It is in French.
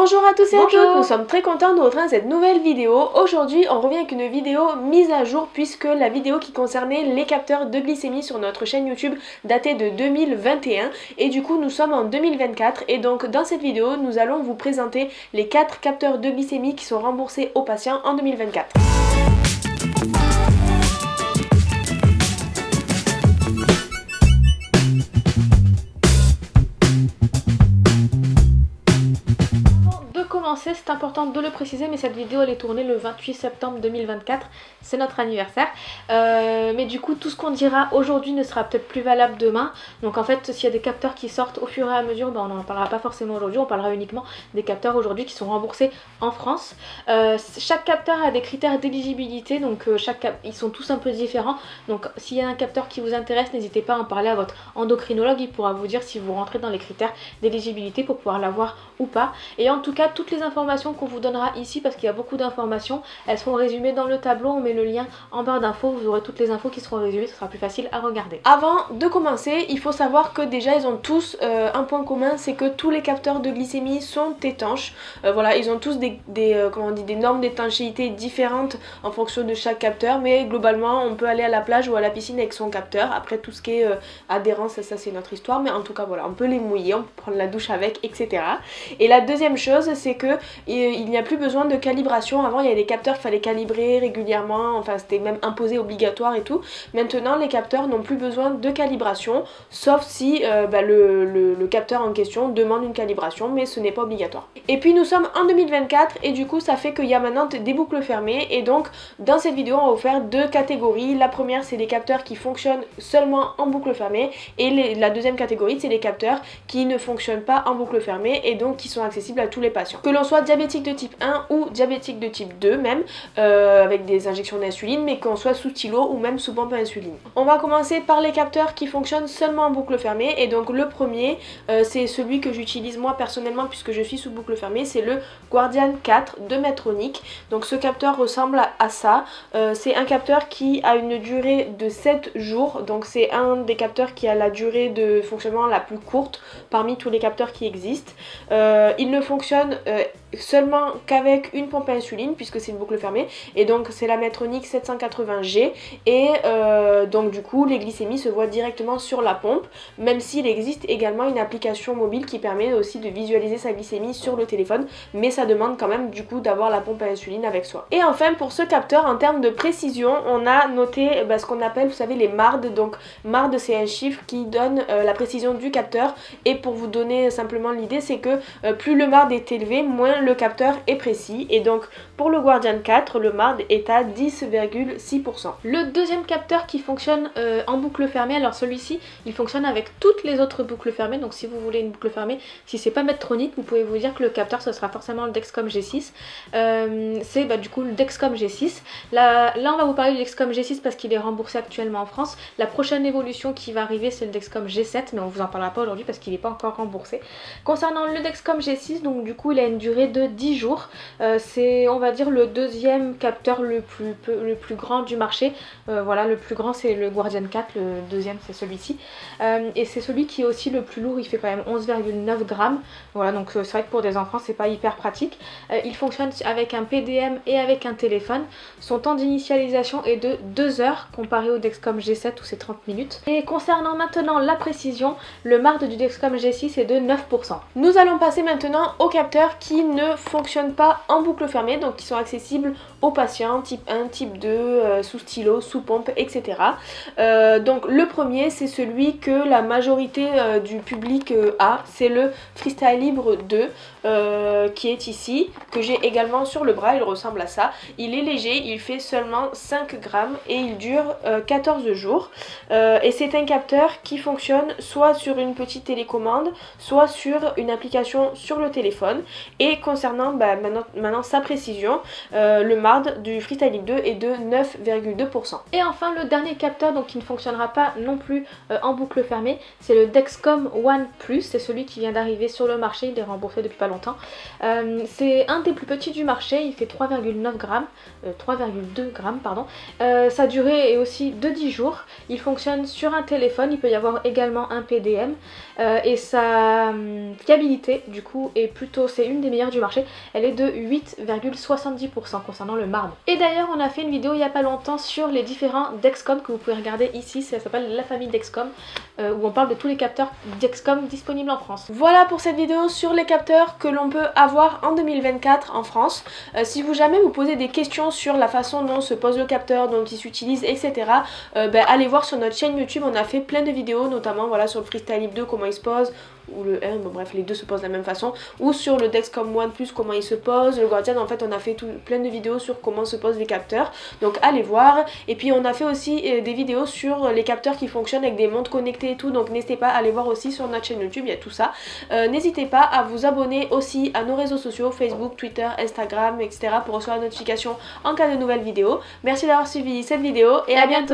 Bonjour à tous et à Bonjour. toutes, nous sommes très contents de vous retrouver dans cette nouvelle vidéo. Aujourd'hui on revient avec une vidéo mise à jour puisque la vidéo qui concernait les capteurs de glycémie sur notre chaîne YouTube datait de 2021 et du coup nous sommes en 2024 et donc dans cette vidéo nous allons vous présenter les 4 capteurs de glycémie qui sont remboursés aux patients en 2024. C'est important de le préciser, mais cette vidéo elle est tournée le 28 septembre 2024, c'est notre anniversaire, mais du coup tout ce qu'on dira aujourd'hui ne sera peut-être plus valable demain. Donc en fait s'il y a des capteurs qui sortent au fur et à mesure, on n'en parlera pas forcément aujourd'hui, on parlera uniquement des capteurs aujourd'hui qui sont remboursés en France. Chaque capteur a des critères d'éligibilité, donc ils sont tous un peu différents, donc s'il y a un capteur qui vous intéresse, n'hésitez pas à en parler à votre endocrinologue, il pourra vous dire si vous rentrez dans les critères d'éligibilité pour pouvoir l'avoir ou pas. Et en tout cas toutes les informations qu'on vous donnera ici, parce qu'il y a beaucoup d'informations, elles seront résumées dans le tableau, on met le lien en barre d'infos, vous aurez toutes les infos qui seront résumées, ce sera plus facile à regarder. Avant de commencer, il faut savoir que déjà ils ont tous un point commun, c'est que tous les capteurs de glycémie sont étanches. Voilà, ils ont tous des normes d'étanchéité différentes en fonction de chaque capteur, mais globalement on peut aller à la plage ou à la piscine avec son capteur. Après tout ce qui est adhérence, ça c'est notre histoire, mais en tout cas voilà, on peut les mouiller, on peut prendre la douche avec, etc. Et la deuxième chose, c'est que il n'y a plus besoin de calibration. Avant il y avait des capteurs qu'il fallait calibrer régulièrement, enfin c'était même imposé, obligatoire et tout. Maintenant les capteurs n'ont plus besoin de calibration, sauf si le capteur en question demande une calibration, mais ce n'est pas obligatoire. Et puis nous sommes en 2024 et du coup ça fait qu'il y a maintenant des boucles fermées, et donc dans cette vidéo on va vous faire deux catégories. La première c'est les capteurs qui fonctionnent seulement en boucle fermée, et la deuxième catégorie c'est les capteurs qui ne fonctionnent pas en boucle fermée et donc qui sont accessibles à tous les patients, que l'on soit diabétique de type 1 ou diabétique de type 2 même, avec des injections d'insuline, mais qu'on soit sous stylo ou même sous pompe à insuline. On va commencer par les capteurs qui fonctionnent seulement en boucle fermée, et donc le premier c'est celui que j'utilise moi personnellement puisque je suis sous boucle fermée, c'est le Guardian 4 de Medtronic. Donc ce capteur ressemble à ça, c'est un capteur qui a une durée de 7 jours, donc c'est un des capteurs qui a la durée de fonctionnement la plus courte parmi tous les capteurs qui existent. Il ne fonctionne seulement qu'avec une pompe à insuline puisque c'est une boucle fermée, et donc c'est la Medtronic 780G, et donc du coup les glycémies se voient directement sur la pompe, même s'il existe également une application mobile qui permet aussi de visualiser sa glycémie sur le téléphone, mais ça demande quand même du coup d'avoir la pompe à insuline avec soi. Et enfin pour ce capteur, en termes de précision, on a noté ce qu'on appelle, vous savez, les MARD. Donc MARD c'est un chiffre qui donne la précision du capteur, et pour vous donner simplement l'idée, c'est que plus le MARD est élevé, moins le capteur est précis, et donc pour le Guardian 4 le MARD est à 10,6%. Le deuxième capteur qui fonctionne en boucle fermée, alors celui-ci il fonctionne avec toutes les autres boucles fermées, donc si vous voulez une boucle fermée, si c'est pas Medtronic, vous pouvez vous dire que le capteur ce sera forcément le Dexcom G6. C'est du coup le Dexcom G6. Là on va vous parler du Dexcom G6 parce qu'il est remboursé actuellement en France. La prochaine évolution qui va arriver c'est le Dexcom G7, mais on vous en parlera pas aujourd'hui parce qu'il n'est pas encore remboursé. Concernant le Dexcom G6, donc du coup il a une durée de 10 jours, c'est on va dire le deuxième capteur le plus grand du marché. Voilà, le plus grand c'est le Guardian 4, le deuxième c'est celui-ci, et c'est celui qui est aussi le plus lourd, il fait quand même 11,9 grammes. Voilà, donc c'est vrai que pour des enfants c'est pas hyper pratique. Il fonctionne avec un PDM et avec un téléphone. Son temps d'initialisation est de 2 heures comparé au Dexcom G7 où c'est 30 minutes. Et concernant maintenant la précision, le MARD du Dexcom G6 est de 9%. Nous allons passer maintenant aux capteurs qui ne fonctionnent pas en boucle fermée, donc qui sont accessibles aux patients type 1, type 2, sous stylo, sous pompe, etc. Donc le premier c'est celui que la majorité du public a, c'est le Freestyle Libre 2 qui est ici, que j'ai également sur le bras. Il ressemble à ça, il est léger, il fait seulement 5 grammes et il dure 14 jours, et c'est un capteur qui fonctionne soit sur une petite télécommande, soit sur une application sur le téléphone. Et concernant maintenant sa précision, le MARD du Freestyle Libre 2 est de 9,2%. Et enfin le dernier capteur donc qui ne fonctionnera pas non plus en boucle fermée, c'est le Dexcom One Plus, c'est celui qui vient d'arriver sur le marché, il est remboursé depuis pas longtemps. C'est un des plus petits du marché, il fait 3,9 grammes, 3,2 grammes pardon. Sa durée est aussi de 10 jours, il fonctionne sur un téléphone, il peut y avoir également un PDM, et sa fiabilité du coup est plutôt, c'est une des meilleures du marché, elle est de 8,70% concernant le marbre. Et d'ailleurs on a fait une vidéo il n'y a pas longtemps sur les différents Dexcom que vous pouvez regarder ici, ça s'appelle la famille Dexcom, où on parle de tous les capteurs Dexcom disponibles en France. Voilà pour cette vidéo sur les capteurs que l'on peut avoir en 2024 en France. Si vous jamais vous posez des questions sur la façon dont se pose le capteur, dont il s'utilise, etc. Allez voir sur notre chaîne YouTube, on a fait plein de vidéos, notamment voilà sur le Freestyle Libre 2 comment il se pose, ou le 1, bon bref les deux se posent de la même façon, ou sur le Dexcom One Plus comment il se pose, le Guardian en fait on a fait plein de vidéos sur comment se posent les capteurs, donc allez voir. Et puis on a fait aussi des vidéos sur les capteurs qui fonctionnent avec des montres connectées et tout, donc n'hésitez pas à aller voir aussi sur notre chaîne YouTube, il y a tout ça. N'hésitez pas à vous abonner aussi à nos réseaux sociaux, Facebook, Twitter, Instagram, etc. pour recevoir la notification en cas de nouvelles vidéos. Merci d'avoir suivi cette vidéo et à bientôt.